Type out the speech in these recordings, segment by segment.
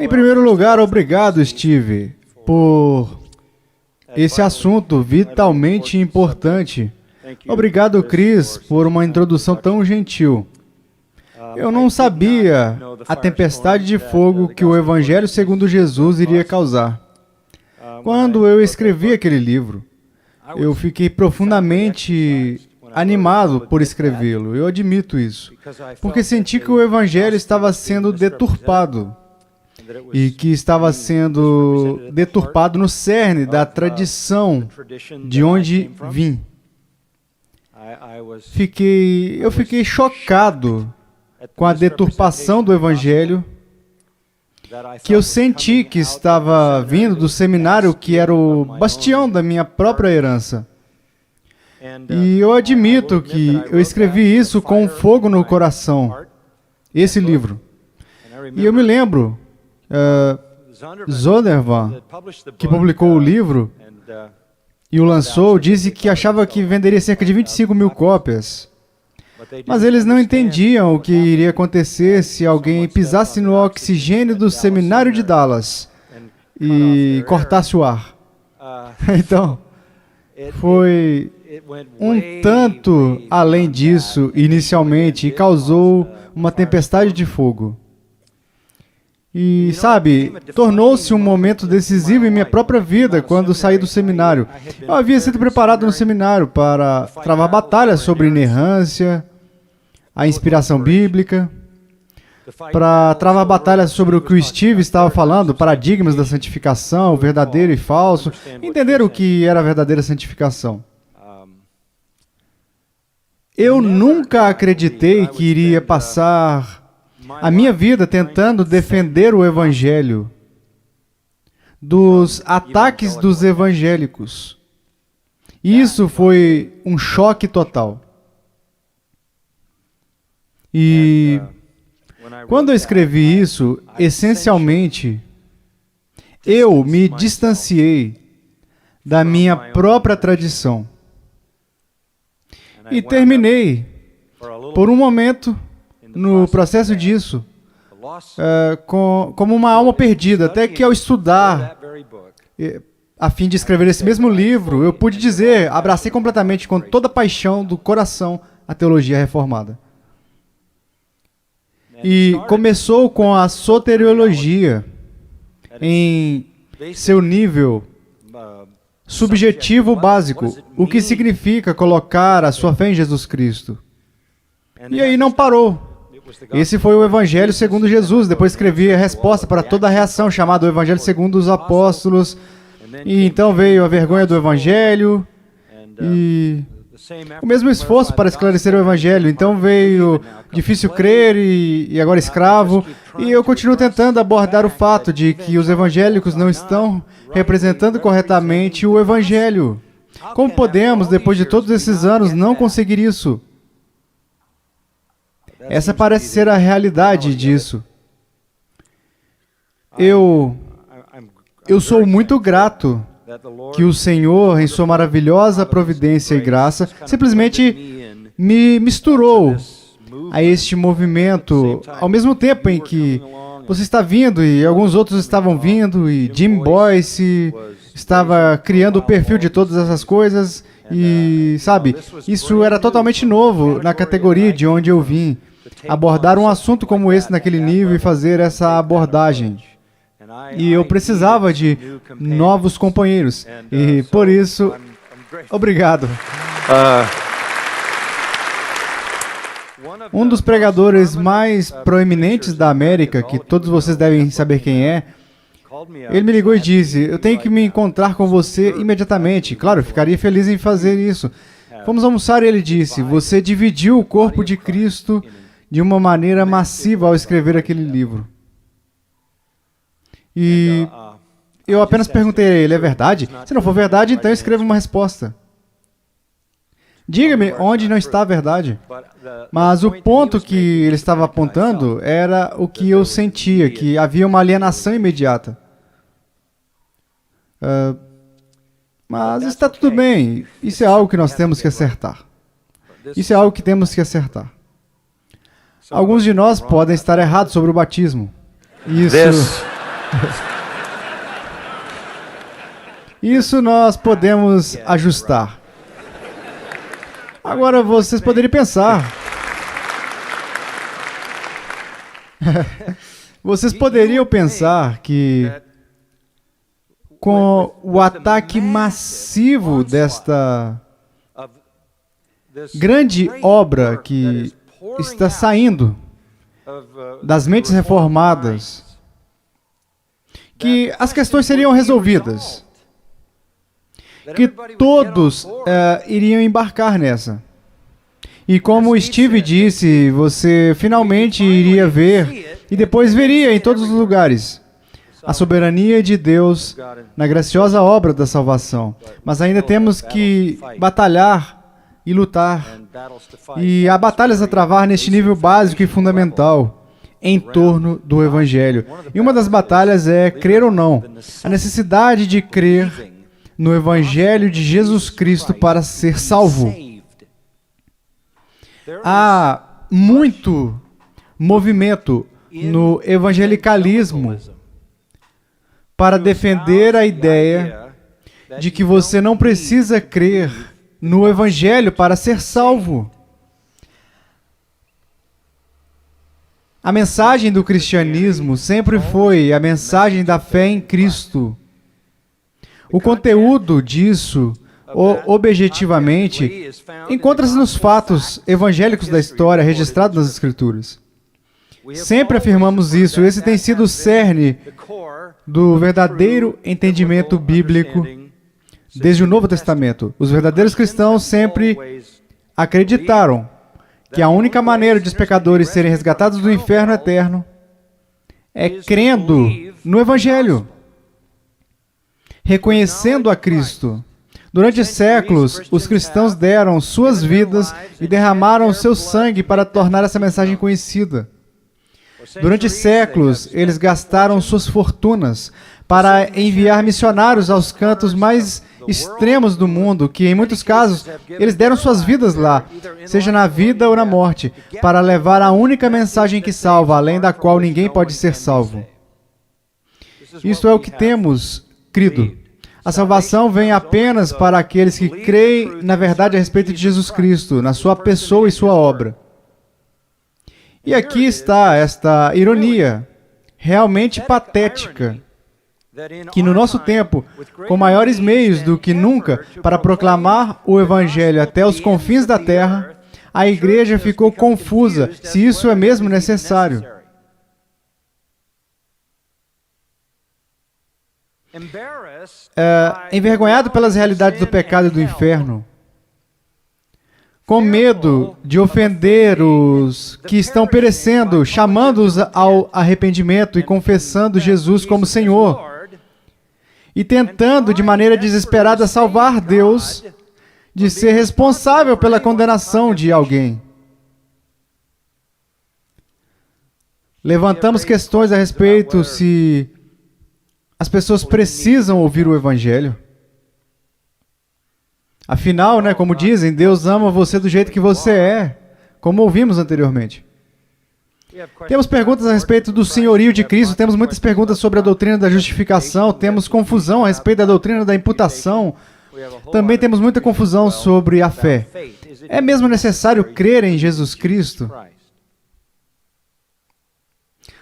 Em primeiro lugar, obrigado, Steve, por esse assunto vitalmente importante. Obrigado, Chris, por uma introdução tão gentil. Eu não sabia a tempestade de fogo que o Evangelho segundo Jesus iria causar. Quando eu escrevi aquele livro, eu fiquei profundamente animado por escrevê-lo, eu admito isso, porque senti que o Evangelho estava sendo deturpado, e que estava sendo deturpado no cerne da tradição de onde vim. Eu fiquei chocado com a deturpação do Evangelho, que eu senti que estava vindo do seminário, que era o bastião da minha própria herança. E eu admito que eu escrevi isso com fogo no coração, esse livro. E eu me lembro, Zondervan, que publicou o livro e o lançou, disse que achava que venderia cerca de 25 mil cópias. Mas eles não entendiam o que iria acontecer se alguém pisasse no oxigênio do seminário de Dallas e cortasse o ar. Então, foi um tanto além disso inicialmente e causou uma tempestade de fogo. E, sabe, tornou-se um momento decisivo em minha própria vida quando saí do seminário. Eu havia sido preparado no seminário para travar batalhas sobre inerrância, a inspiração bíblica, para travar batalhas sobre o que o Steve estava falando, paradigmas da santificação, verdadeiro e falso, entender o que era a verdadeira santificação. Eu nunca acreditei que iria passar a minha vida tentando defender o Evangelho dos ataques dos evangélicos. Isso foi um choque total. E quando eu escrevi isso, essencialmente, eu me distanciei da minha própria tradição. E terminei, por um momento, no processo disso, como uma alma perdida, até que ao estudar, a fim de escrever esse mesmo livro, eu pude dizer, abracei completamente, com toda a paixão do coração, a teologia reformada. E começou com a soteriologia, em seu nível subjetivo básico, o que significa colocar a sua fé em Jesus Cristo. E aí não parou. Esse foi o Evangelho segundo Jesus. Depois escrevi a resposta para toda a reação, chamada o Evangelho segundo os apóstolos. E então veio a vergonha do Evangelho e o mesmo esforço para esclarecer o Evangelho. Então veio difícil crer e agora escravo. E eu continuo tentando abordar o fato de que os evangélicos não estão representando corretamente o Evangelho. Como podemos, depois de todos esses anos, não conseguir isso? Essa parece ser a realidade disso. Eu sou muito grato que o Senhor, em sua maravilhosa providência e graça, simplesmente me misturou a este movimento, ao mesmo tempo em que você está vindo e alguns outros estavam vindo, e Jim Boyce estava criando o perfil de todas essas coisas, e, sabe, isso era totalmente novo na categoria de onde eu vim. Abordar um assunto como esse naquele nível e fazer essa abordagem. E eu precisava de novos companheiros. E por isso, obrigado. Um dos pregadores mais proeminentes da América, que todos vocês devem saber quem é, ele me ligou e disse, eu tenho que me encontrar com você imediatamente. Claro, eu ficaria feliz em fazer isso. Fomos almoçar e ele disse, você dividiu o corpo de Cristo de uma maneira massiva ao escrever aquele livro. E eu apenas perguntei a ele, é verdade? Se não for verdade, então escreva uma resposta. Diga-me onde não está a verdade. Mas o ponto que ele estava apontando era o que eu sentia, que havia uma alienação imediata. Mas está tudo bem. Isso é algo que nós temos que acertar. Isso é algo que temos que acertar. Alguns de nós podem estar errados sobre o batismo. Isso Isso nós podemos ajustar. Agora vocês poderiam pensar. Vocês poderiam pensar que com o ataque massivo desta grande obra que está saindo das mentes reformadas, que as questões seriam resolvidas, que todos iriam embarcar nessa. E como Steve disse, você finalmente iria ver, e depois veria em todos os lugares, a soberania de Deus na graciosa obra da salvação. Mas ainda temos que batalhar e lutar. E há batalhas a travar neste nível básico e fundamental, em torno do Evangelho. E uma das batalhas é crer ou não. A necessidade de crer no Evangelho de Jesus Cristo para ser salvo. Há muito movimento no evangelicalismo para defender a ideia de que você não precisa crer no Evangelho para ser salvo. A mensagem do cristianismo sempre foi a mensagem da fé em Cristo. O conteúdo disso, objetivamente, encontra-se nos fatos evangélicos da história registrados nas Escrituras. Sempre afirmamos isso. Esse tem sido o cerne do verdadeiro entendimento bíblico desde o Novo Testamento. Os verdadeiros cristãos sempre acreditaram que a única maneira de os pecadores serem resgatados do inferno eterno é crendo no Evangelho, reconhecendo a Cristo. Durante séculos, os cristãos deram suas vidas e derramaram seu sangue para tornar essa mensagem conhecida. Durante séculos, eles gastaram suas fortunas para enviar missionários aos cantos mais extremos do mundo, que em muitos casos, eles deram suas vidas lá, seja na vida ou na morte, para levar a única mensagem que salva, além da qual ninguém pode ser salvo. Isto é o que temos crido. A salvação vem apenas para aqueles que creem na verdade a respeito de Jesus Cristo, na sua pessoa e sua obra. E aqui está esta ironia, realmente patética, que no nosso tempo, com maiores meios do que nunca para proclamar o Evangelho até os confins da terra, a igreja ficou confusa se isso é mesmo necessário. Envergonhado pelas realidades do pecado e do inferno, com medo de ofender os que estão perecendo, chamando-os ao arrependimento e confessando Jesus como Senhor, e tentando de maneira desesperada salvar Deus de ser responsável pela condenação de alguém. Levantamos questões a respeito se as pessoas precisam ouvir o Evangelho. Afinal, como dizem, Deus ama você do jeito que você é, como ouvimos anteriormente. Temos perguntas a respeito do senhorio de Cristo, temos muitas perguntas sobre a doutrina da justificação, temos confusão a respeito da doutrina da imputação, também temos muita confusão sobre a fé. É mesmo necessário crer em Jesus Cristo?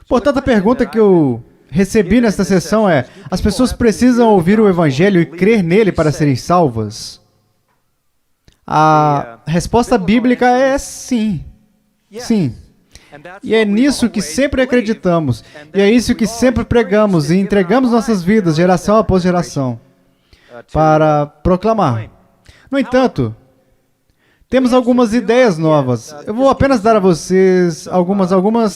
Portanto, a pergunta que eu recebi nesta sessão é: as pessoas precisam ouvir o Evangelho e crer nele para serem salvas? A resposta bíblica é sim. Sim. E é nisso que sempre acreditamos. E é isso que sempre pregamos e entregamos nossas vidas, geração após geração, para proclamar. No entanto, temos algumas ideias novas. Eu vou apenas dar a vocês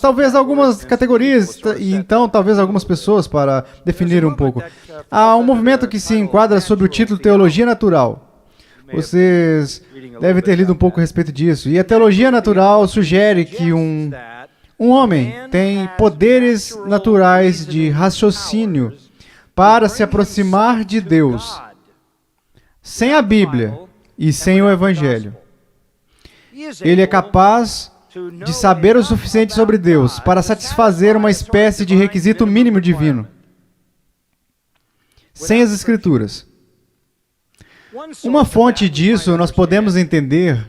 talvez algumas categorias, e então talvez algumas pessoas para definir um pouco. Há um movimento que se enquadra sob o título Teologia Natural. Vocês devem ter lido um pouco a respeito disso. E a teologia natural sugere que um homem tem poderes naturais de raciocínio para se aproximar de Deus, sem a Bíblia e sem o Evangelho. Ele é capaz de saber o suficiente sobre Deus para satisfazer uma espécie de requisito mínimo divino. sem as Escrituras. Uma fonte disso nós podemos entender,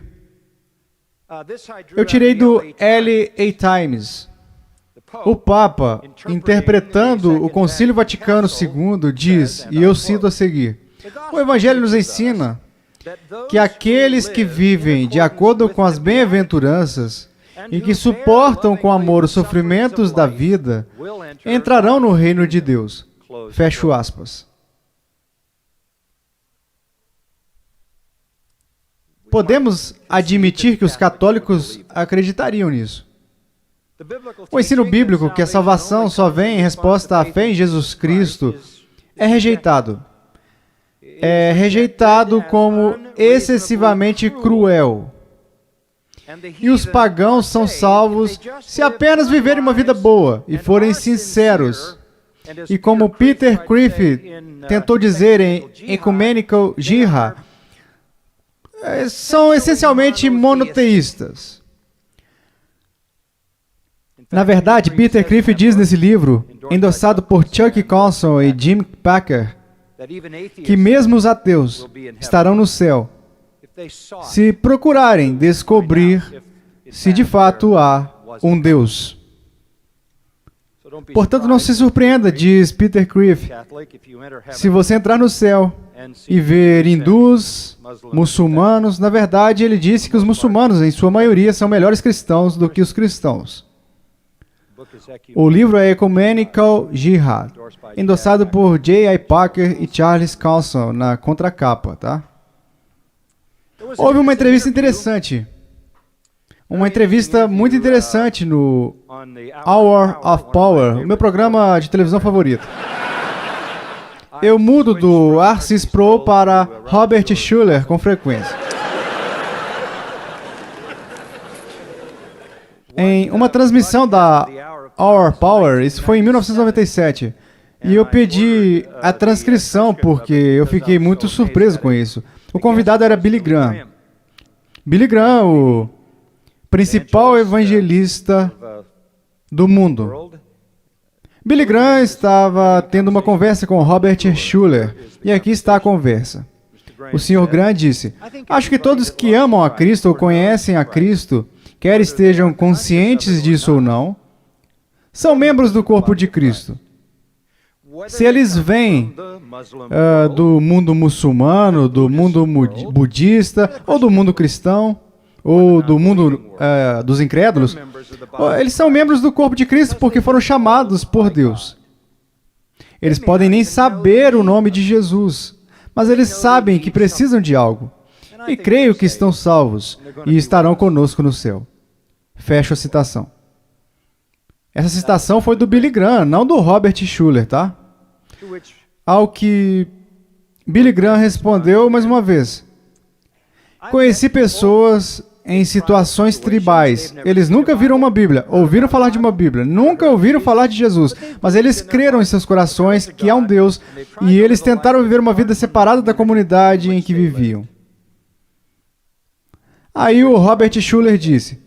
eu tirei do LA Times. O Papa, interpretando o Concílio Vaticano II, diz, e eu cito a seguir: o Evangelho nos ensina que aqueles que vivem de acordo com as bem-aventuranças e que suportam com amor os sofrimentos da vida, entrarão no reino de Deus. Fecho aspas. Podemos admitir que os católicos acreditariam nisso. O ensino bíblico que a salvação só vem em resposta à fé em Jesus Cristo é rejeitado. É rejeitado como excessivamente cruel. E os pagãos são salvos se apenas viverem uma vida boa e forem sinceros. E como Peter Griffith tentou dizer em Ecumenical Jihad, são essencialmente monoteístas. Na verdade, Peter Griffith diz nesse livro, endossado por Chuck Colson e Jim Packer, que mesmo os ateus estarão no céu se procurarem descobrir se de fato há um Deus. Portanto, não se surpreenda, diz Peter Griffith, se você entrar no céu e ver hindus, muçulmanos. Na verdade, ele disse que os muçulmanos, em sua maioria, são melhores cristãos do que os cristãos. O livro é Ecumenical Jihad, endossado por J.I. Packer e Charles Colson na contracapa, tá? Houve uma entrevista interessante. Uma entrevista muito interessante no Hour of Power, o meu programa de televisão favorito. Eu mudo do Arcis Pro para Robert Schuller com frequência. Em uma transmissão da Hour of Power, isso foi em 1997, e eu pedi a transcrição porque eu fiquei muito surpreso com isso. O convidado era Billy Graham. Billy Graham, o principal evangelista do mundo. Billy Graham estava tendo uma conversa com Robert Schuller, e aqui está a conversa. O Sr. Graham disse: acho que todos que amam a Cristo ou conhecem a Cristo, quer estejam conscientes disso ou não, são membros do corpo de Cristo. Se eles vêm do mundo muçulmano, do mundo budista, ou do mundo cristão, ou do mundo dos incrédulos, eles são membros do corpo de Cristo porque foram chamados por Deus. Eles podem nem saber o nome de Jesus, mas eles sabem que precisam de algo. E creio que estão salvos e estarão conosco no céu. Fecho a citação. Essa citação foi do Billy Graham, não do Robert Schuller, tá? Ao que Billy Graham respondeu mais uma vez: conheci pessoas em situações tribais. Eles nunca viram uma Bíblia, ouviram falar de uma Bíblia, nunca ouviram falar de Jesus, mas eles creram em seus corações que há um Deus e eles tentaram viver uma vida separada da comunidade em que viviam. Aí o Robert Schuller disse: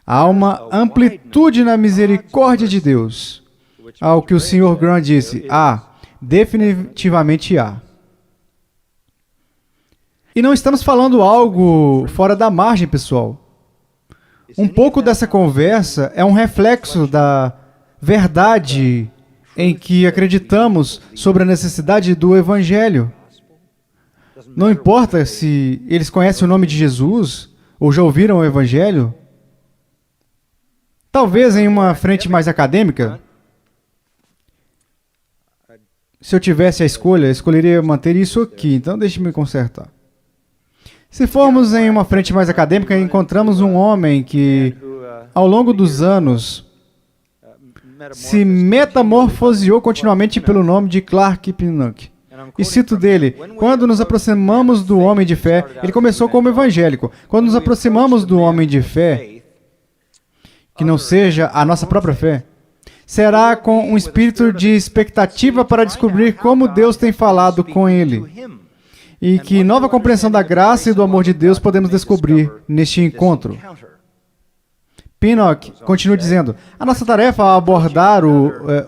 há uma amplitude na misericórdia de Deus. Ao que o Sr. Graham disse: definitivamente há. E não estamos falando algo fora da margem, pessoal. Um pouco dessa conversa é um reflexo da verdade em que acreditamos sobre a necessidade do Evangelho. Não importa se eles conhecem o nome de Jesus ou já ouviram o Evangelho. Talvez em uma frente mais acadêmica, se eu tivesse a escolha, eu escolheria manter isso aqui, então deixe-me consertar. Se formos em uma frente mais acadêmica, encontramos um homem que, ao longo dos anos, se metamorfoseou continuamente pelo nome de Clark Pinnock. E cito dele: quando nos aproximamos do homem de fé, ele começou como evangélico. Quando nos aproximamos do homem de fé, que não seja a nossa própria fé, será com um espírito de expectativa para descobrir como Deus tem falado com ele. E que nova compreensão da graça e do amor de Deus podemos descobrir neste encontro. Pinnock continua dizendo, a nossa tarefa ao abordar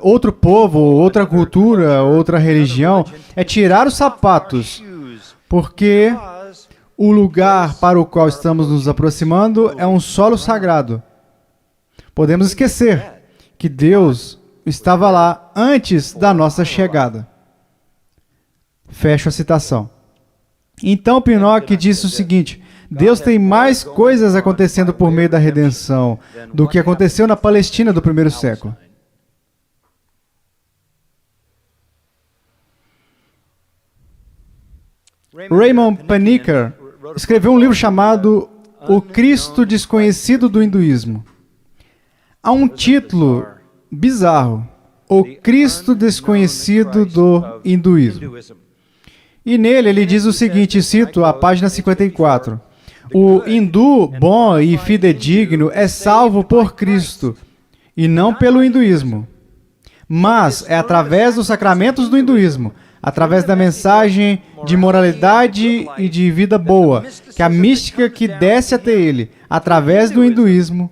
outro povo, outra cultura, outra religião, é tirar os sapatos, porque o lugar para o qual estamos nos aproximando é um solo sagrado. Podemos esquecer que Deus estava lá antes da nossa chegada. Fecho a citação. Então Pinnock disse o seguinte, Deus tem mais coisas acontecendo por meio da redenção do que aconteceu na Palestina do primeiro século. Raymond Panikkar escreveu um livro chamado O Cristo Desconhecido do Hinduísmo. Há um título bizarro, O Cristo Desconhecido do Hinduísmo. E nele ele diz o seguinte, cito a página 54, o hindu bom e fidedigno é salvo por Cristo, e não pelo hinduísmo. Mas é através dos sacramentos do hinduísmo, através da mensagem de moralidade e de vida boa, que a mística que desce até ele, através do hinduísmo,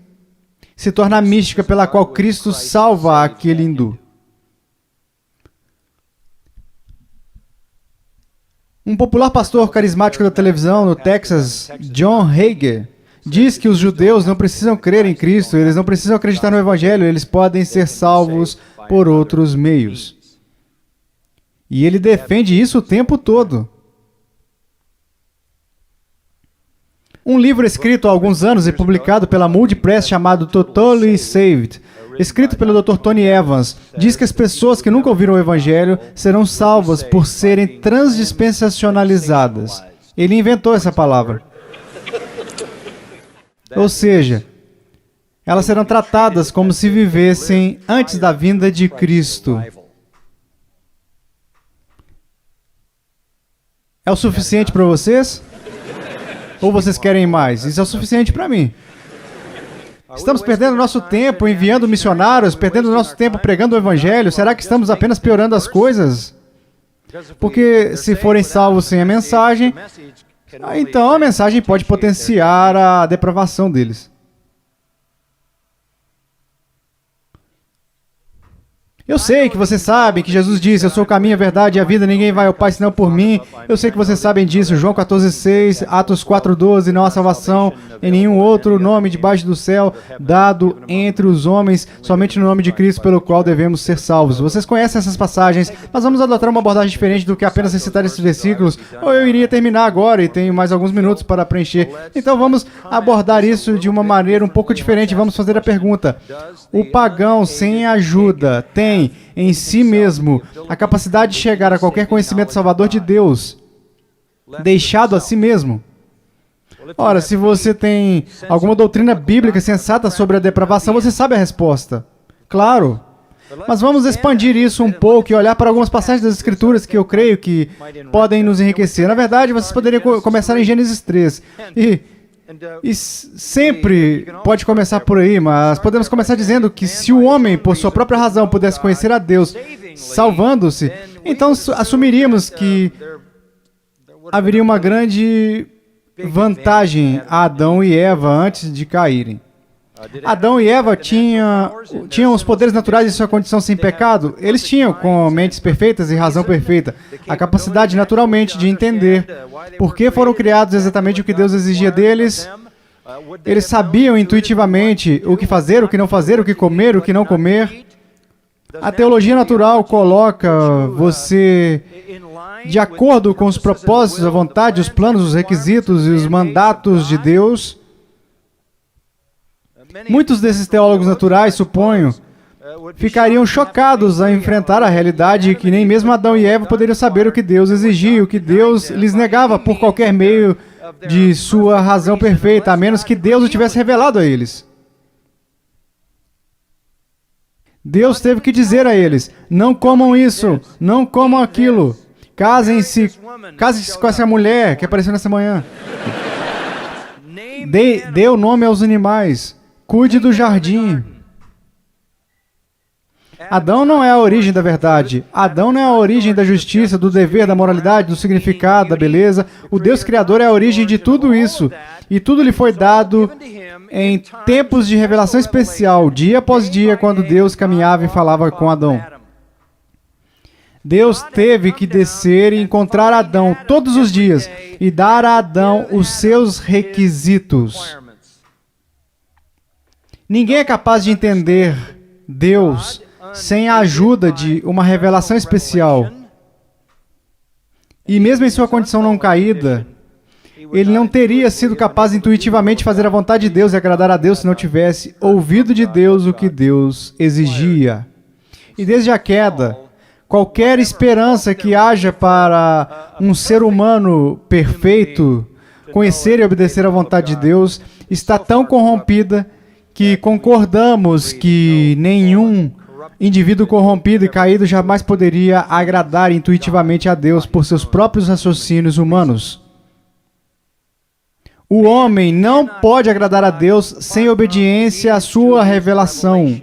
se torna a mística pela qual Cristo salva aquele hindu. Um popular pastor carismático da televisão no Texas, John Hagee, diz que os judeus não precisam crer em Cristo, eles não precisam acreditar no Evangelho, eles podem ser salvos por outros meios. E ele defende isso o tempo todo. Um livro escrito há alguns anos e publicado pela Moody Press chamado Totally Saved, escrito pelo Dr. Tony Evans, diz que as pessoas que nunca ouviram o Evangelho serão salvas por serem transdispensacionalizadas. Ele inventou essa palavra. Ou seja, elas serão tratadas como se vivessem antes da vinda de Cristo. É o suficiente para vocês? Ou vocês querem mais? Isso é o suficiente para mim. Estamos perdendo nosso tempo enviando missionários, perdendo nosso tempo pregando o Evangelho. Será que estamos apenas piorando as coisas? Porque se forem salvos sem a mensagem, então a mensagem pode potenciar a depravação deles. Eu sei que vocês sabem que Jesus disse, eu sou o caminho, a verdade e a vida, ninguém vai ao Pai senão por mim. Eu sei que vocês sabem disso, João 14,6, Atos 4,12, não há salvação em nenhum outro nome debaixo do céu, dado entre os homens, somente no nome de Cristo, pelo qual devemos ser salvos. Vocês conhecem essas passagens, mas vamos adotar uma abordagem diferente do que apenas recitar esses versículos, ou eu iria terminar agora e tenho mais alguns minutos para preencher. Então vamos abordar isso de uma maneira um pouco diferente, vamos fazer a pergunta. O pagão sem ajuda tem em si mesmo a capacidade de chegar a qualquer conhecimento salvador de Deus, deixado a si mesmo? Ora, se você tem alguma doutrina bíblica sensata sobre a depravação, você sabe a resposta. Claro. Mas vamos expandir isso um pouco e olhar para algumas passagens das Escrituras que eu creio que podem nos enriquecer. Na verdade, vocês poderiam começar em Gênesis 3. E sempre pode começar por aí, mas podemos começar dizendo que se o homem, por sua própria razão, pudesse conhecer a Deus, salvando-se, então assumiríamos que haveria uma grande vantagem a Adão e Eva antes de caírem. Adão e Eva tinham os poderes naturais de sua condição sem pecado. Eles tinham, com mentes perfeitas e razão perfeita, a capacidade naturalmente de entender por que foram criados exatamente o que Deus exigia deles. Eles sabiam intuitivamente o que fazer, o que não fazer, o que comer, o que não comer. A teologia natural coloca você de acordo com os propósitos, a vontade, os planos, os requisitos e os mandatos de Deus. Muitos desses teólogos naturais, suponho, ficariam chocados a enfrentar a realidade que nem mesmo Adão e Eva poderiam saber o que Deus exigia, o que Deus lhes negava por qualquer meio de sua razão perfeita, a menos que Deus o tivesse revelado a eles. Deus teve que dizer a eles, não comam isso, não comam aquilo, casem-se com essa mulher que apareceu nessa manhã. Dê o nome aos animais. Cuide do jardim. Adão não é a origem da verdade. Adão não é a origem da justiça, do dever, da moralidade, do significado, da beleza. O Deus Criador é a origem de tudo isso. E tudo lhe foi dado em tempos de revelação especial, dia após dia, quando Deus caminhava e falava com Adão. Deus teve que descer e encontrar Adão todos os dias e dar a Adão os seus requisitos. Ninguém é capaz de entender Deus sem a ajuda de uma revelação especial. E mesmo em sua condição não caída, ele não teria sido capaz de intuitivamente fazer a vontade de Deus e agradar a Deus se não tivesse ouvido de Deus o que Deus exigia. E desde a queda, qualquer esperança que haja para um ser humano perfeito conhecer e obedecer à vontade de Deus está tão corrompida que concordamos que nenhum indivíduo corrompido e caído jamais poderia agradar intuitivamente a Deus por seus próprios raciocínios humanos. O homem não pode agradar a Deus sem obediência à sua revelação.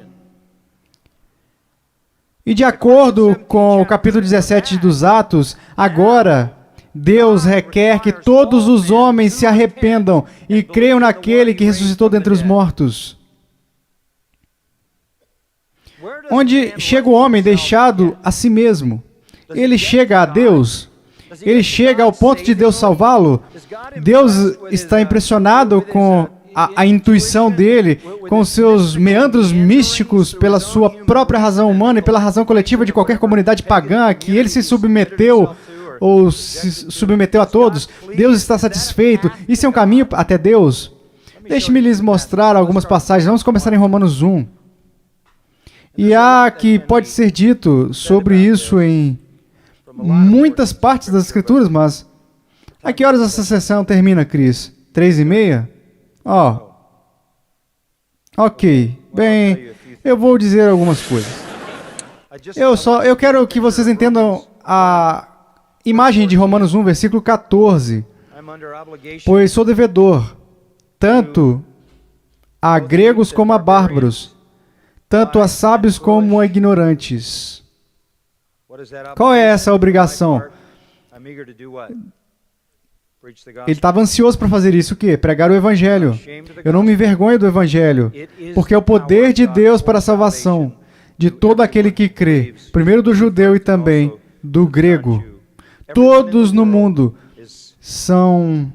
E de acordo com o capítulo 17 dos Atos, agora Deus requer que todos os homens se arrependam e creiam naquele que ressuscitou dentre os mortos. Onde chega o homem deixado a si mesmo? Ele chega a Deus? Ele chega ao ponto de Deus salvá-lo? Deus está impressionado com a intuição dele, com seus meandros místicos pela sua própria razão humana e pela razão coletiva de qualquer comunidade pagã que ele se submeteu ou se submeteu a todos. Deus está satisfeito. Isso é um caminho até Deus? Deixe-me lhes mostrar algumas passagens. Vamos começar em Romanos 1. E há que pode ser dito sobre isso em muitas partes das Escrituras, mas a que horas essa sessão termina, Cris? 3:30? Ok. Bem, eu vou dizer algumas coisas. Eu quero que vocês entendam a imagem de Romanos 1, versículo 14. Pois sou devedor, tanto a gregos como a bárbaros, tanto a sábios como a ignorantes. Qual é essa obrigação? Ele estava ansioso para fazer isso, o quê? Pregar o Evangelho. Eu não me envergonho do Evangelho, porque é o poder de Deus para a salvação de todo aquele que crê, primeiro do judeu e também do grego. Todos no mundo são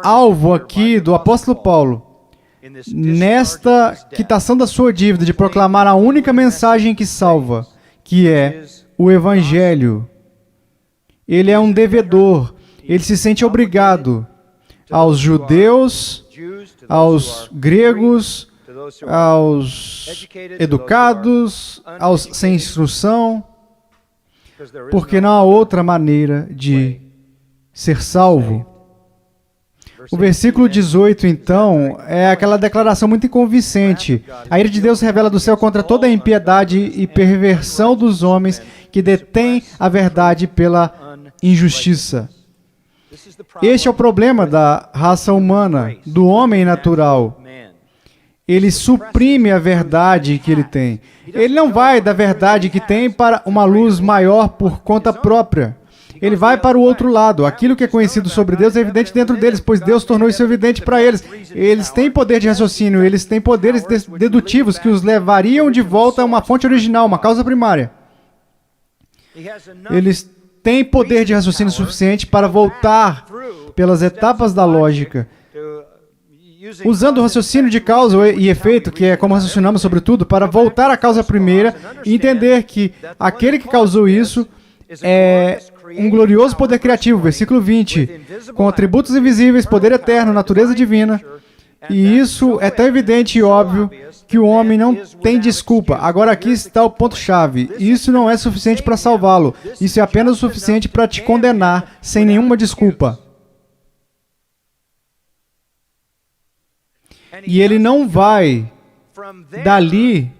alvo aqui do apóstolo Paulo, nesta quitação da sua dívida de proclamar a única mensagem que salva, que é o Evangelho. Ele é um devedor. Ele se sente obrigado aos judeus, aos gregos, aos educados, aos sem instrução, porque não há outra maneira de ser salvo. O versículo 18, então, é aquela declaração muito inconvincente. A ira de Deus se revela do céu contra toda a impiedade e perversão dos homens que detêm a verdade pela injustiça. Este é o problema da raça humana, do homem natural. Ele suprime a verdade que ele tem. Ele não vai da verdade que tem para uma luz maior por conta própria. Ele vai para o outro lado. Aquilo que é conhecido sobre Deus é evidente dentro deles, pois Deus tornou isso evidente para eles. Eles têm poder de raciocínio, eles têm poderes dedutivos que os levariam de volta a uma fonte original, uma causa primária. Eles têm poder de raciocínio suficiente para voltar pelas etapas da lógica, usando o raciocínio de causa e efeito, que é como raciocinamos sobre tudo, para voltar à causa primeira e entender que aquele que causou isso é um glorioso poder criativo, versículo 20, com atributos invisíveis, poder eterno, natureza divina. E isso é tão evidente e óbvio que o homem não tem desculpa. Agora aqui está o ponto-chave. Isso não é suficiente para salvá-lo. Isso é apenas o suficiente para te condenar sem nenhuma desculpa. E ele não vai dali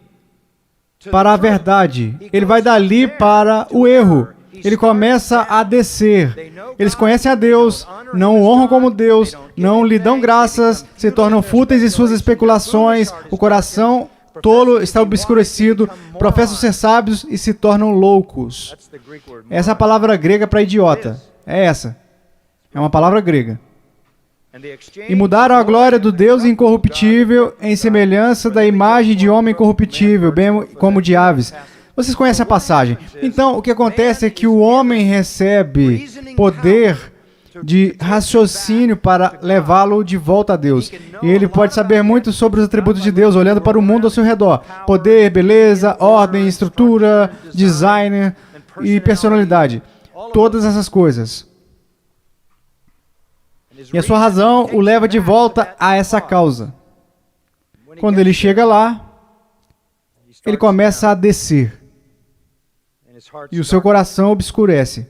para a verdade. Ele vai dali para o erro. Ele começa a descer. Eles conhecem a Deus, não o honram como Deus, não lhe dão graças, se tornam fúteis em suas especulações, o coração tolo está obscurecido, professam ser sábios e se tornam loucos. Essa é a palavra grega para idiota. É essa. É uma palavra grega. E mudaram a glória do Deus incorruptível em semelhança da imagem de homem corruptível, bem como de aves. Vocês conhecem a passagem. Então, o que acontece é que o homem recebe poder de raciocínio para levá-lo de volta a Deus. E ele pode saber muito sobre os atributos de Deus, olhando para o mundo ao seu redor. Poder, beleza, ordem, estrutura, design e personalidade. Todas essas coisas. E a sua razão o leva de volta a essa causa. Quando ele chega lá, ele começa a descer. E o seu coração obscurece.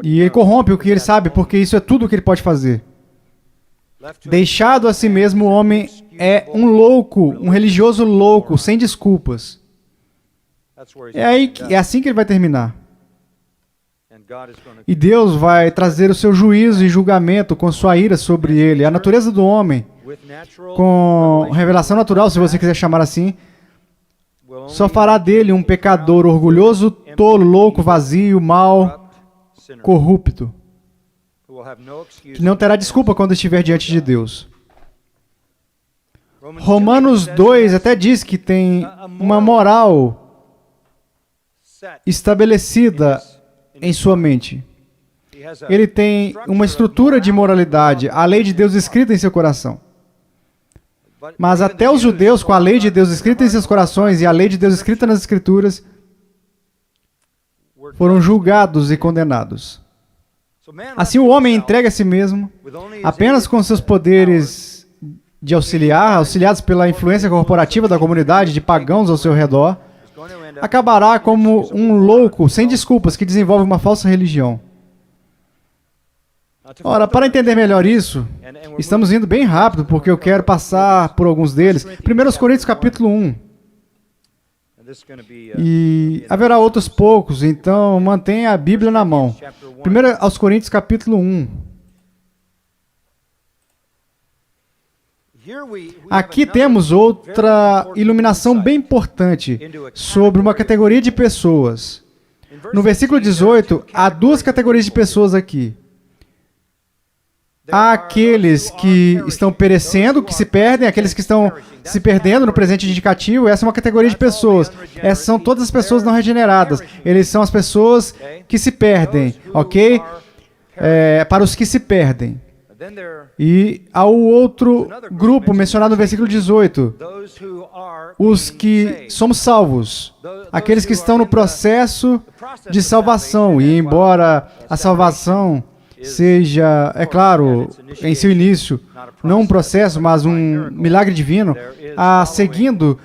E ele corrompe o que ele sabe, porque isso é tudo o que ele pode fazer. Deixado a si mesmo, o homem é um louco, um religioso louco, sem desculpas. É assim que ele vai terminar. E Deus vai trazer o seu juízo e julgamento com sua ira sobre ele. A natureza do homem, com revelação natural, se você quiser chamar assim, só fará dele um pecador orgulhoso, tolo, louco, vazio, mau, corrupto, que não terá desculpa quando estiver diante de Deus. Romanos 2 até diz que tem uma moral estabelecida em sua mente. Ele tem uma estrutura de moralidade, a lei de Deus escrita em seu coração. Mas até os judeus, com a lei de Deus escrita em seus corações e a lei de Deus escrita nas Escrituras, foram julgados e condenados. Assim, o homem entrega a si mesmo, apenas com seus poderes de auxiliados pela influência corporativa da comunidade de pagãos ao seu redor, acabará como um louco, sem desculpas, que desenvolve uma falsa religião. Ora, para entender melhor isso, estamos indo bem rápido, porque eu quero passar por alguns deles. 1 Coríntios capítulo 1. E haverá outros poucos, então mantenha a Bíblia na mão. 1 Coríntios capítulo 1. Aqui temos outra iluminação bem importante sobre uma categoria de pessoas. No versículo 18, há duas categorias de pessoas aqui. Há aqueles que estão perecendo, que se perdem, aqueles que estão se perdendo no presente indicativo. Essa é uma categoria de pessoas. Essas são todas as pessoas não regeneradas. Eles são as pessoas que se perdem, ok? Para os que se perdem. E há o outro grupo mencionado no versículo 18. Os que somos salvos. Aqueles que estão no processo de salvação. E embora a salvação seja, é claro, em seu início, não um processo, mas um milagre divino, seguindo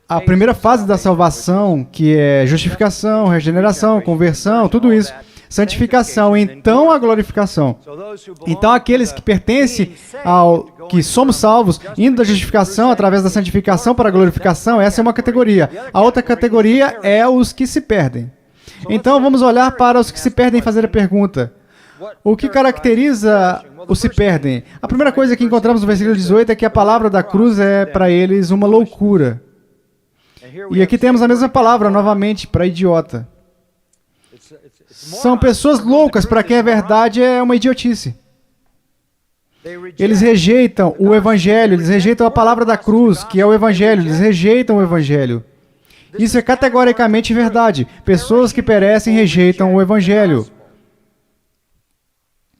a primeira fase da salvação, que é justificação, regeneração, conversão, tudo isso, santificação, então a glorificação. Então aqueles que pertencem ao que somos salvos, indo da justificação através da santificação para a glorificação, essa é uma categoria. A outra categoria é os que se perdem. Então vamos olhar para os que se perdem e fazer a pergunta: o que caracteriza os se perdem? A primeira coisa que encontramos no versículo 18 é que a palavra da cruz é para eles uma loucura. E aqui temos a mesma palavra novamente para idiota. São pessoas loucas para quem a verdade é uma idiotice. Eles rejeitam o Evangelho, eles rejeitam a palavra da cruz, que é o Evangelho, eles rejeitam o Evangelho. Isso é categoricamente verdade. Pessoas que perecem rejeitam o Evangelho.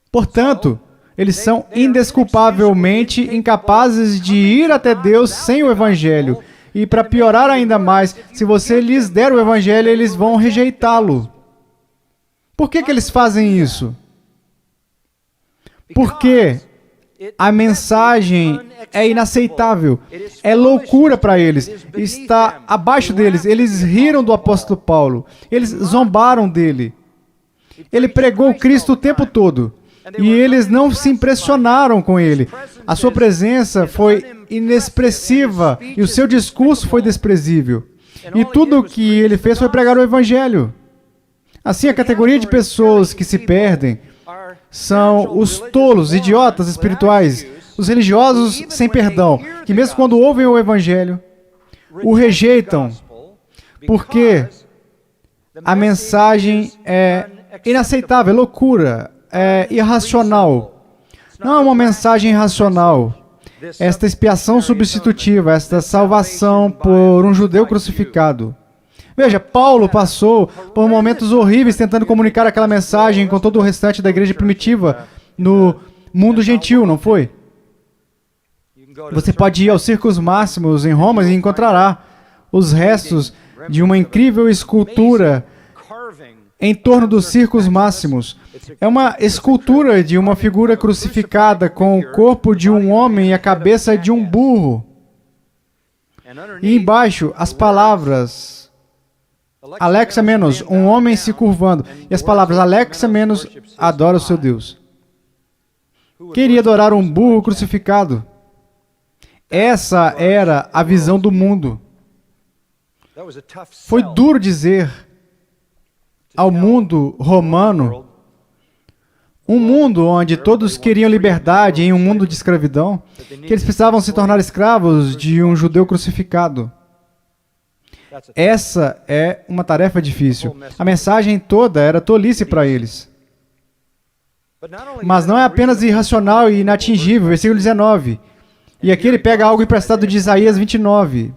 Portanto, eles são indesculpavelmente incapazes de ir até Deus sem o Evangelho. E para piorar ainda mais, se você lhes der o Evangelho, eles vão rejeitá-lo. Por que eles fazem isso? Porque a mensagem é inaceitável, é loucura para eles, está abaixo deles. Eles riram do apóstolo Paulo, eles zombaram dele. Ele pregou Cristo o tempo todo. E eles não se impressionaram com ele. A sua presença foi inexpressiva e o seu discurso foi desprezível. E tudo o que ele fez foi pregar o Evangelho. Assim, a categoria de pessoas que se perdem são os tolos, idiotas espirituais, os religiosos sem perdão, que mesmo quando ouvem o Evangelho, o rejeitam, porque a mensagem é inaceitável, é loucura, é irracional. Não é uma mensagem racional. Esta expiação substitutiva, esta salvação por um judeu crucificado. Veja, Paulo passou por momentos horríveis tentando comunicar aquela mensagem com todo o restante da igreja primitiva no mundo gentil, não foi? Você pode ir aos Circos Máximos em Roma e encontrará os restos de uma incrível escultura em torno dos Circos Máximos. É uma escultura de uma figura crucificada com o corpo de um homem e a cabeça de um burro. E embaixo, as palavras Alexa menos, um homem se curvando. E as palavras Alexa menos, adora o seu Deus. Queria adorar um burro crucificado. Essa era a visão do mundo. Foi duro dizer ao mundo romano, um mundo onde todos queriam liberdade em um mundo de escravidão, que eles precisavam se tornar escravos de um judeu crucificado. Essa é uma tarefa difícil. A mensagem toda era tolice para eles. Mas não é apenas irracional e inatingível. Versículo 19. E aqui ele pega algo emprestado de Isaías 29.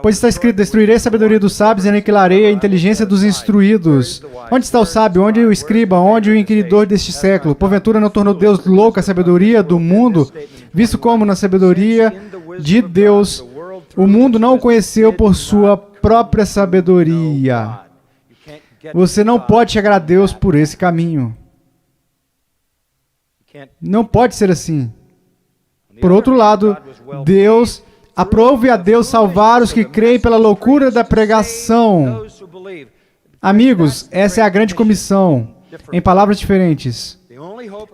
Pois está escrito, destruirei a sabedoria dos sábios e aniquilarei a inteligência dos instruídos. Onde está o sábio? Onde o escriba? Onde o inquiridor deste século? Porventura não tornou Deus louca a sabedoria do mundo? Visto como na sabedoria de Deus, o mundo não o conheceu por sua própria sabedoria. Você não pode chegar a Deus por esse caminho. Não pode ser assim. Por outro lado, Deus aprove a Deus salvar os que creem pela loucura da pregação. Amigos, essa é a grande comissão. Em palavras diferentes,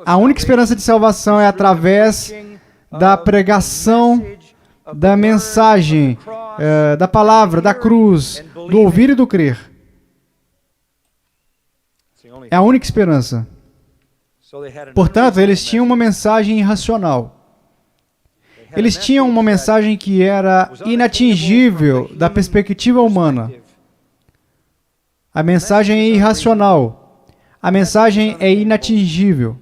a única esperança de salvação é através da pregação, da mensagem, da palavra, da cruz, do ouvir e do crer. É a única esperança. Portanto, eles tinham uma mensagem irracional. Eles tinham uma mensagem que era inatingível da perspectiva humana. A mensagem é irracional. A mensagem é inatingível.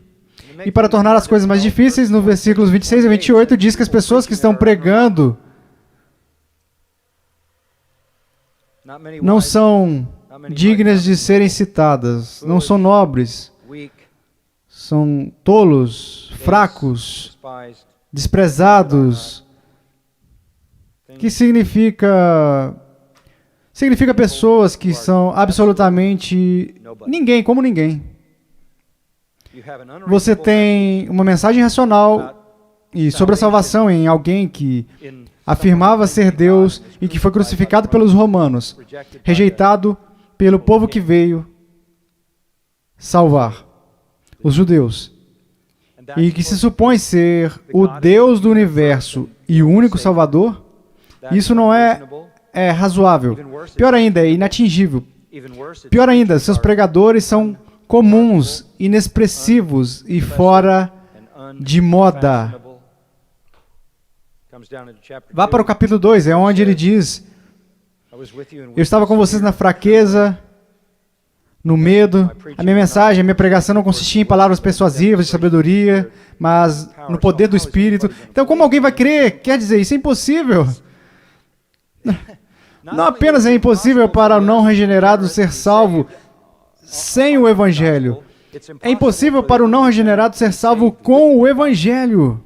E para tornar as coisas mais difíceis, no versículos 26 e 28, diz que as pessoas que estão pregando não são dignas de serem citadas, não são nobres, são tolos, fracos, desprezados, que significa pessoas que são absolutamente ninguém, como ninguém. Você tem uma mensagem racional e sobre a salvação em alguém que afirmava ser Deus e que foi crucificado pelos romanos, rejeitado pelo povo que veio salvar, os judeus. E que se supõe ser o Deus do universo e o único Salvador, isso não é razoável. Pior ainda, é inatingível. Pior ainda, seus pregadores são comuns, inexpressivos e fora de moda. Vá para o capítulo 2, é onde ele diz, eu estava com vocês na fraqueza, no medo. A minha mensagem, a minha pregação não consistia em palavras persuasivas de sabedoria, mas no poder do Espírito. Então, como alguém vai crer? Quer dizer, isso é impossível. Não apenas é impossível para o não regenerado ser salvo sem o Evangelho. É impossível para o não regenerado ser salvo com o Evangelho.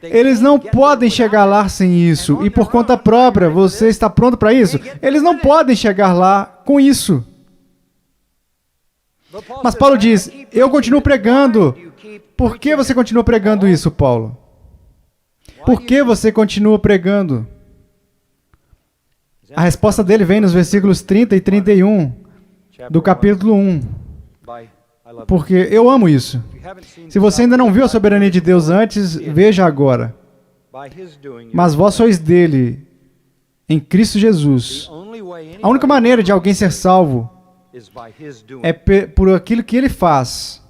Eles não podem chegar lá sem isso. E por conta própria, você está pronto para isso? Eles não podem chegar lá com isso. Mas Paulo diz, eu continuo pregando. Por que você continua pregando isso, Paulo? Por que você continua pregando? A resposta dele vem nos versículos 30 e 31 do capítulo 1. Porque eu amo isso. Se você ainda não viu a soberania de Deus antes, veja agora. Mas vós sois dele, em Cristo Jesus. A única maneira de alguém ser salvo é por aquilo que ele faz,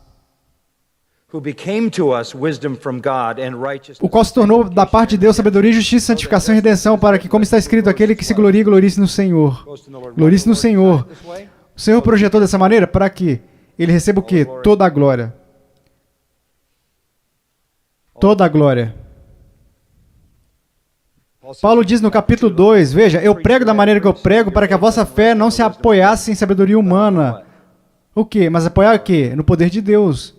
o qual se tornou da parte de Deus sabedoria, justiça, santificação e redenção, para que, como está escrito, aquele que se glorie, glorie-se no Senhor. Glorie-se no Senhor. O Senhor projetou dessa maneira para que ele receba o quê? Toda a glória. toda a glória. Paulo diz no capítulo 2, veja, eu prego da maneira que eu prego para que a vossa fé não se apoiasse em sabedoria humana. O quê? Mas apoiar o quê? No poder de Deus.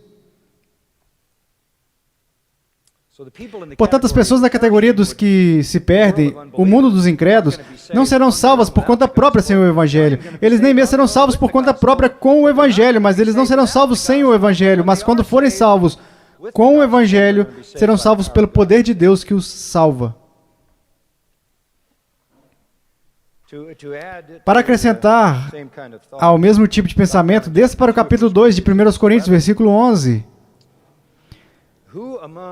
Portanto, as pessoas da categoria dos que se perdem, o mundo dos incrédulos, não serão salvas por conta própria sem o Evangelho. Eles nem mesmo serão salvos por conta própria com o Evangelho, mas eles não serão salvos sem o Evangelho. Mas quando forem salvos com o Evangelho, serão salvos pelo poder de Deus que os salva. Para acrescentar ao mesmo tipo de pensamento, desça para o capítulo 2 de 1 Coríntios, versículo 11.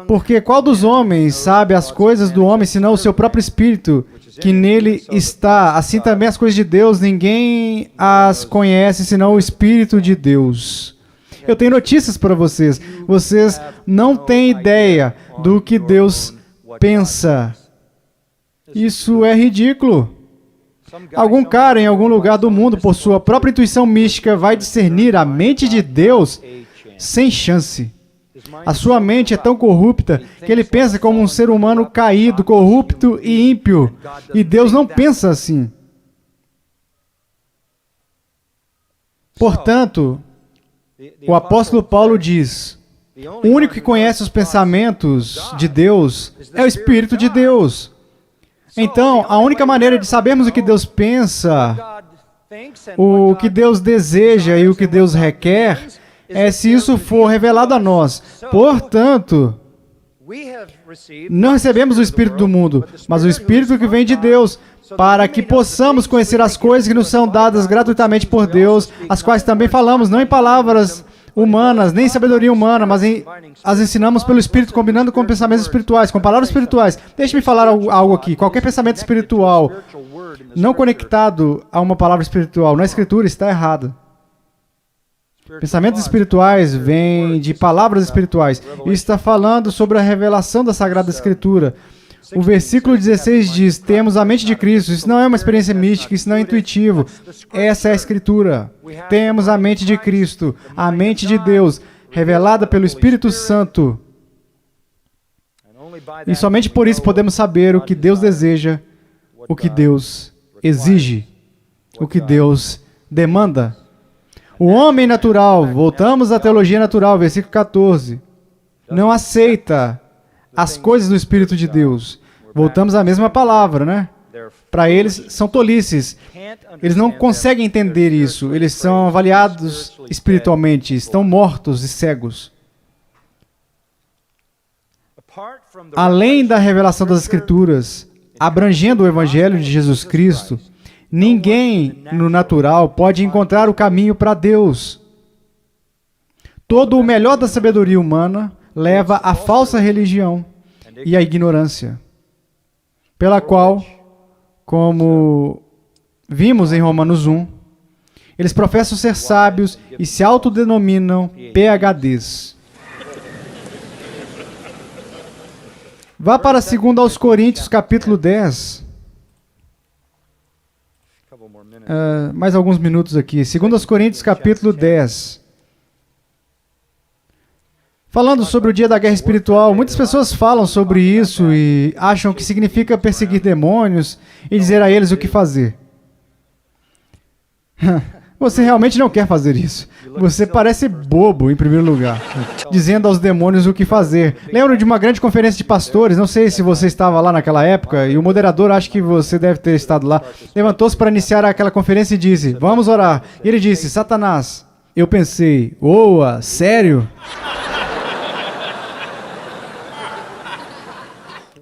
Porque qual dos homens sabe as coisas do homem, senão o seu próprio espírito, que nele está? Assim também as coisas de Deus, ninguém as conhece, senão o Espírito de Deus. Eu tenho notícias para vocês. Vocês não têm ideia do que Deus pensa. Isso é ridículo. Algum cara em algum lugar do mundo, por sua própria intuição mística, vai discernir a mente de Deus sem chance. A sua mente é tão corrupta que ele pensa como um ser humano caído, corrupto e ímpio. E Deus não pensa assim. Portanto, o apóstolo Paulo diz, o único que conhece os pensamentos de Deus é o Espírito de Deus. Então, a única maneira de sabermos o que Deus pensa, o que Deus deseja e o que Deus requer, é se isso for revelado a nós. Portanto, não recebemos o Espírito do mundo, mas o Espírito que vem de Deus, para que possamos conhecer as coisas que nos são dadas gratuitamente por Deus, as quais também falamos, não em palavras humanas, nem em sabedoria humana, mas as ensinamos pelo Espírito, combinando com pensamentos espirituais, com palavras espirituais. Deixe-me falar algo aqui. Qualquer pensamento espiritual não conectado a uma palavra espiritual na Escritura está errado. Pensamentos espirituais vêm de palavras espirituais. Isso está falando sobre a revelação da Sagrada Escritura. O versículo 16 diz, temos a mente de Cristo. Isso não é uma experiência mística, isso não é intuitivo. Essa é a Escritura. Temos a mente de Cristo, a mente de Deus, revelada pelo Espírito Santo. E somente por isso podemos saber o que Deus deseja, o que Deus exige, o que Deus demanda. O homem natural, voltamos à teologia natural, versículo 14, não aceita as coisas do Espírito de Deus. Voltamos à mesma palavra, né? Para eles, são tolices. Eles não conseguem entender isso. Eles são avaliados espiritualmente, estão mortos e cegos. Além da revelação das Escrituras, abrangendo o Evangelho de Jesus Cristo, ninguém no natural pode encontrar o caminho para Deus. Todo o melhor da sabedoria humana leva à falsa religião e à ignorância, pela qual, como vimos em Romanos 1, eles professam ser sábios e se autodenominam PhDs. Vá para 2 aos Coríntios, capítulo 10. Mais alguns minutos aqui. 2 aos Coríntios, capítulo 10. Falando sobre o dia da guerra espiritual, muitas pessoas falam sobre isso e acham que significa perseguir demônios e dizer a eles o que fazer. Você realmente não quer fazer isso. Você parece bobo, em primeiro lugar, dizendo aos demônios o que fazer. Lembro de uma grande conferência de pastores, não sei se você estava lá naquela época, e o moderador, acho que você deve ter estado lá, levantou-se para iniciar aquela conferência e disse, vamos orar. E ele disse, Satanás. Eu pensei, oa, sério?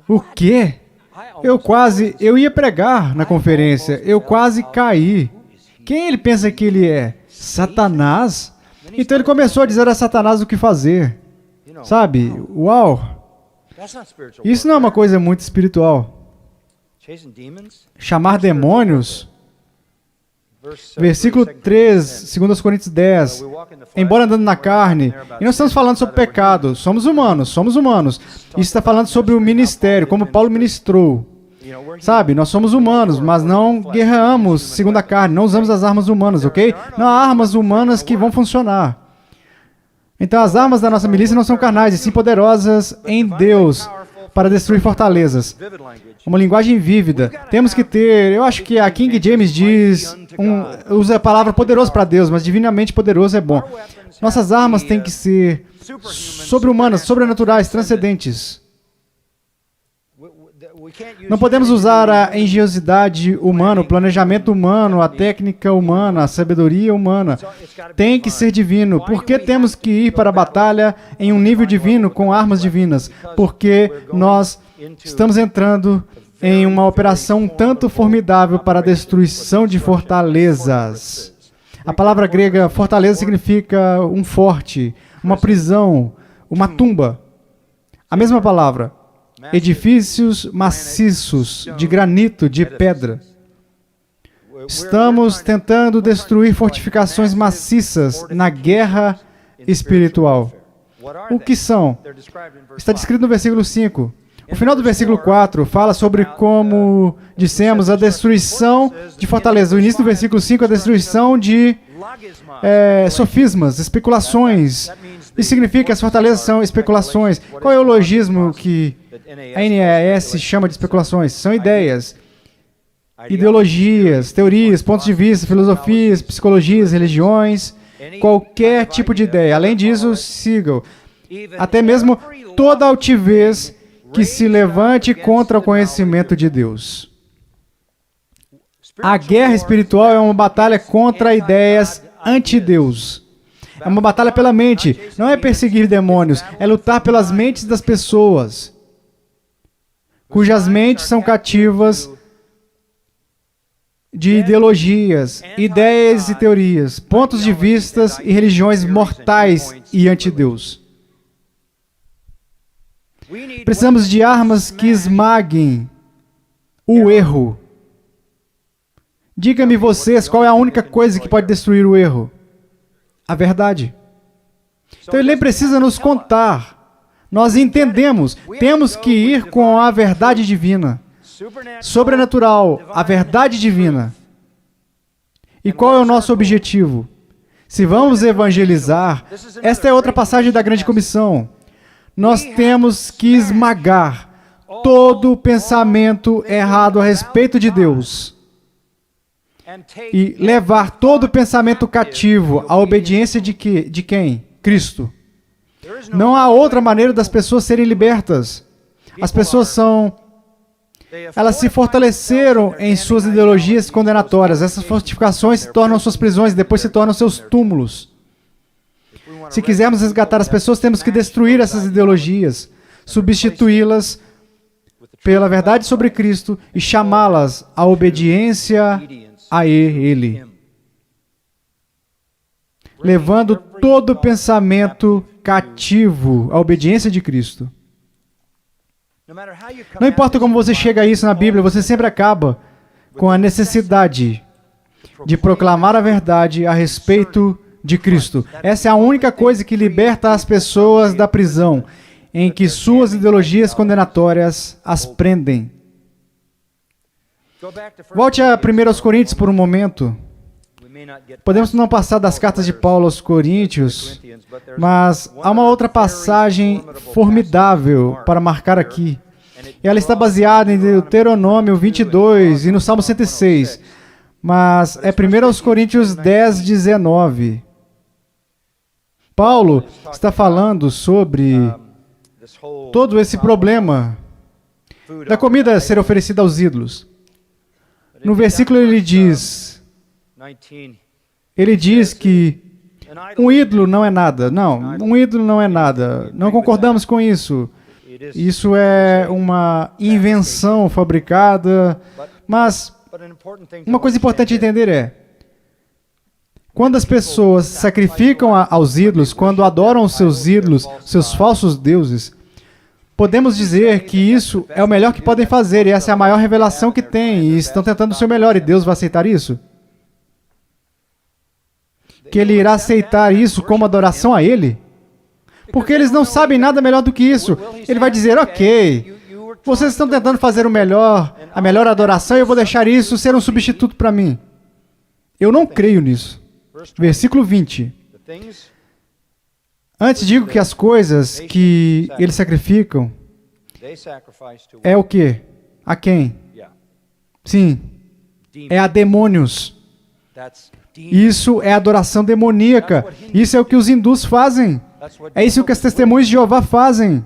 O quê? Eu ia pregar na conferência, eu quase caí. Quem ele pensa que ele é? Satanás? Então ele começou a dizer a Satanás o que fazer. Sabe? Uau! Isso não é uma coisa muito espiritual. Chamar demônios? Versículo 3, 2 Coríntios 10. Embora andando na carne, e não estamos falando sobre pecado, somos humanos. Isso está falando sobre o ministério, como Paulo ministrou. Sabe, nós somos humanos, mas não guerreamos segundo a carne, não usamos as armas humanas, ok? Não há armas humanas que vão funcionar. Então as armas da nossa milícia não são carnais, e sim poderosas em Deus para destruir fortalezas. Uma linguagem vívida. Temos que ter, eu acho que a King James diz, usa a palavra poderoso para Deus, mas divinamente poderoso é bom. Nossas armas têm que ser sobre-humanas, sobrenaturais, transcendentes. Não podemos usar a engenhosidade humana, o planejamento humano, a técnica humana, a sabedoria humana. Tem que ser divino. Por que temos que ir para a batalha em um nível divino, com armas divinas? Porque nós estamos entrando em uma operação um tanto formidável para a destruição de fortalezas. A palavra grega fortaleza significa um forte, uma prisão, uma tumba. A mesma palavra. Edifícios maciços, de granito, de pedra. Estamos tentando destruir fortificações maciças na guerra espiritual. O que são? Está descrito no versículo 5. O final do versículo 4 fala sobre como dissemos a destruição de fortalezas. O início do versículo 5 a destruição de sofismas, especulações. Isso significa que as fortalezas são especulações. Qual é o logismo que a NAS chama de especulações? São ideias, ideologias, teorias, pontos de vista, filosofias, psicologias, religiões, qualquer tipo de ideia. Além disso, sigam até mesmo toda altivez que se levante contra o conhecimento de Deus. A guerra espiritual é uma batalha contra ideias anti-Deus. É uma batalha pela mente. Não é perseguir demônios, é lutar pelas mentes das pessoas, cujas mentes são cativas de ideologias, ideias e teorias, pontos de vistas e religiões mortais e anti-Deus. Precisamos de armas que esmaguem o erro. Diga-me vocês, qual é a única coisa que pode destruir o erro? A verdade. Então ele nem precisa nos contar. Nós entendemos. Temos que ir com a verdade divina. Sobrenatural, a verdade divina. E qual é o nosso objetivo? Se vamos evangelizar, esta é outra passagem da Grande Comissão. Nós temos que esmagar todo pensamento errado a respeito de Deus e levar todo pensamento cativo à obediência de quem? Cristo. Não há outra maneira das pessoas serem libertas. As pessoas elas se fortaleceram em suas ideologias condenatórias. Essas fortificações se tornam suas prisões e depois se tornam seus túmulos. Se quisermos resgatar as pessoas, temos que destruir essas ideologias, substituí-las pela verdade sobre Cristo e chamá-las à obediência a Ele, levando todo pensamento cativo à obediência de Cristo. Não importa como você chega a isso na Bíblia, você sempre acaba com a necessidade de proclamar a verdade a respeito de Cristo. Essa é a única coisa que liberta as pessoas da prisão em que suas ideologias condenatórias as prendem. Volte a 1 Coríntios por um momento. Podemos não passar das cartas de Paulo aos Coríntios, mas há uma outra passagem formidável para marcar aqui. E ela está baseada em Deuteronômio 22 e no Salmo 106, mas é 1 Coríntios 10, 19. Paulo está falando sobre todo esse problema da comida ser oferecida aos ídolos. No versículo ele diz que um ídolo não é nada. Não, um ídolo não é nada. Não concordamos com isso. Isso é uma invenção fabricada. Mas uma coisa importante entender é, quando as pessoas sacrificam aos ídolos, quando adoram os seus ídolos, seus falsos deuses, podemos dizer que isso é o melhor que podem fazer, e essa é a maior revelação que têm, e estão tentando o seu melhor, e Deus vai aceitar isso? Que Ele irá aceitar isso como adoração a Ele? Porque eles não sabem nada melhor do que isso. Ele vai dizer, ok, vocês estão tentando fazer a melhor adoração, e eu vou deixar isso ser um substituto para mim. Eu não creio nisso. Versículo 20. Antes digo que as coisas que eles sacrificam é o quê? A quem? Sim, é a demônios. Isso é adoração demoníaca. Isso é o que os hindus fazem. É isso que as testemunhas de Jeová fazem.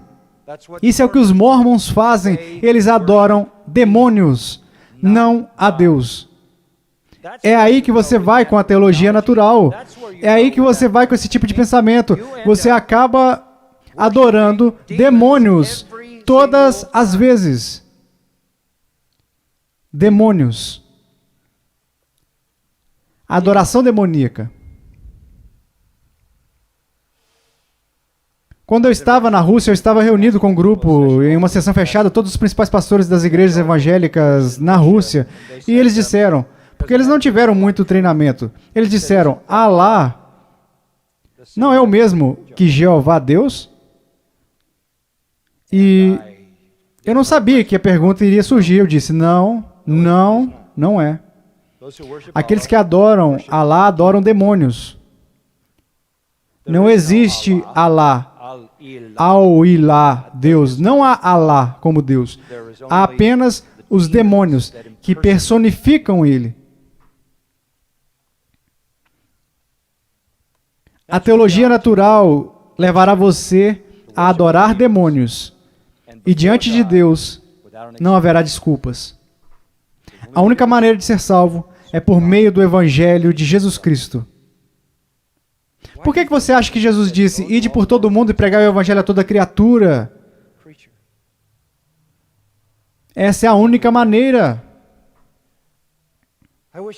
Isso é o que os mormons fazem. Eles adoram demônios, não a Deus. É aí que você vai com a teologia natural. É aí que você vai com esse tipo de pensamento. Você acaba adorando demônios todas as vezes. Demônios. Adoração demoníaca. Quando eu estava na Rússia, eu estava reunido com um grupo em uma sessão fechada, todos os principais pastores das igrejas evangélicas na Rússia, e eles disseram, porque eles não tiveram muito treinamento, eles disseram, Alá não é o mesmo que Jeová Deus? E eu não sabia que a pergunta iria surgir, eu disse, não é. Aqueles que adoram Alá adoram demônios. Não existe Alá. Al-Ilá, Deus. Não há Alá como Deus. Há apenas os demônios que personificam Ele. A teologia natural levará você a adorar demônios. E diante de Deus não haverá desculpas. A única maneira de ser salvo é por meio do Evangelho de Jesus Cristo. Por que você acha que Jesus disse, ide por todo o mundo e pregai o Evangelho a toda criatura? Essa é a única maneira.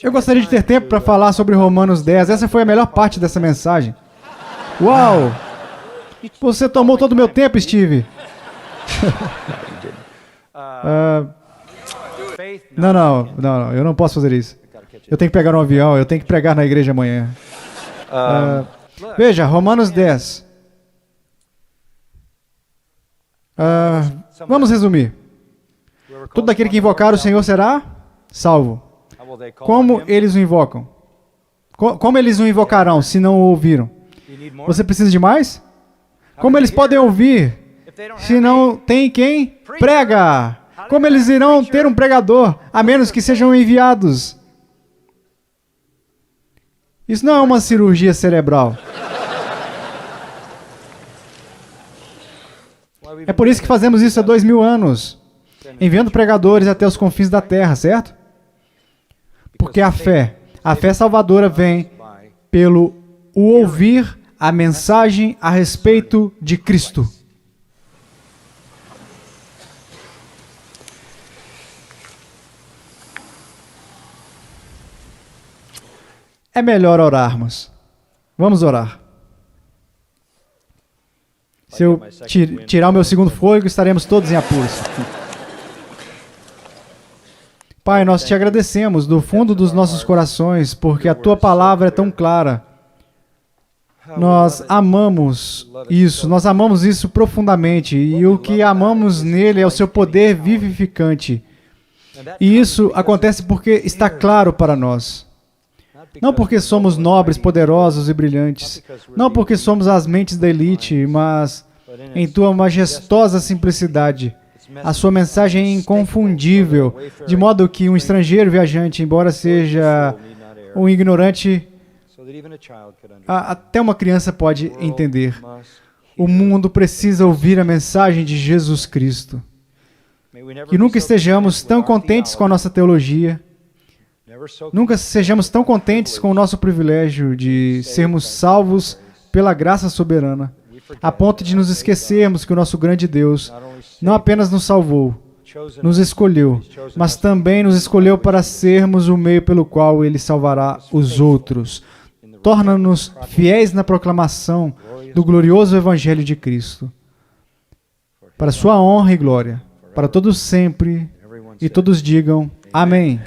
Eu gostaria de ter tempo para falar sobre Romanos 10. Essa foi a melhor parte dessa mensagem. Uau! Você tomou todo o meu tempo, Steve. Não, eu não posso fazer isso. Eu tenho que pegar um avião, eu tenho que pregar na igreja amanhã. Veja, Romanos 10. Vamos resumir. Todo aquele que invocar o Senhor será salvo. Como eles o invocam? Como eles o invocarão se não o ouviram? Você precisa de mais? Como eles podem ouvir se não tem quem prega? Como eles irão ter um pregador, a menos que sejam enviados? Isso não é uma cirurgia cerebral. É por isso que fazemos isso há 2000 anos, enviando pregadores até os confins da terra, certo? Porque a fé salvadora vem pelo ouvir a mensagem a respeito de Cristo. É melhor orarmos. Vamos orar. Se eu tirar o meu segundo fôlego, estaremos todos em apuros. Pai, nós te agradecemos do fundo dos nossos corações, porque a tua palavra é tão clara. Nós amamos isso profundamente, e o que amamos nele é o seu poder vivificante. E isso acontece porque está claro para nós. Não porque somos nobres, poderosos e brilhantes. Não porque somos as mentes da elite, mas em tua majestosa simplicidade. A sua mensagem é inconfundível, de modo que um estrangeiro viajante, embora seja um ignorante, até uma criança pode entender. O mundo precisa ouvir a mensagem de Jesus Cristo. Que nunca estejamos tão contentes com a nossa teologia. Nunca sejamos tão contentes com o nosso privilégio de sermos salvos pela graça soberana, a ponto de nos esquecermos que o nosso grande Deus não apenas nos salvou, nos escolheu, mas também nos escolheu para sermos o meio pelo qual Ele salvará os outros. Torna-nos fiéis na proclamação do glorioso Evangelho de Cristo, para sua honra e glória, para todos sempre, e todos digam amém.